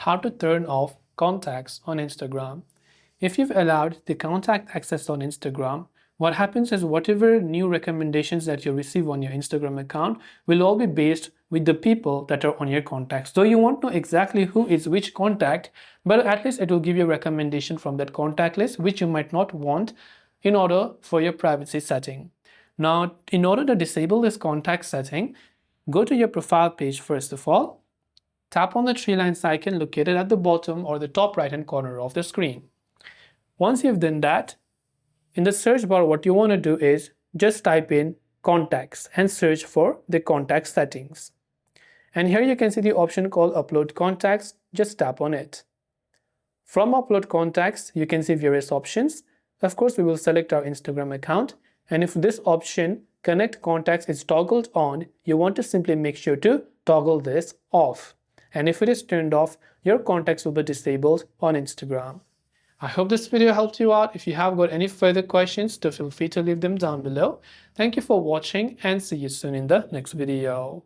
how to turn off contacts on Instagram. If you've allowed the contact access on Instagram, what happens is whatever new recommendations that you receive on your Instagram account will all be based with the people that are on your contacts. So you won't know exactly who is which contact, but at least it will give you a recommendation from that contact list, which you might not want in order for your privacy setting. Now, in order to disable this contact setting, go to your profile page first of all, tap on the three lines icon located at the bottom or the top right hand corner of the screen. Once you've done that, in the search bar, what you want to do is just type in contacts and search for the contact settings. And here you can see the option called upload contacts. Just tap on it. From upload contacts, you can see various options. Of course, we will select our Instagram account. And if this option connect contacts is toggled on, you want to simply make sure to toggle this off. And if it is turned off, your contacts will be disabled on Instagram. I hope this video helped you out. If you have got any further questions, feel free to leave them down below. Thank you for watching and see you soon in the next video.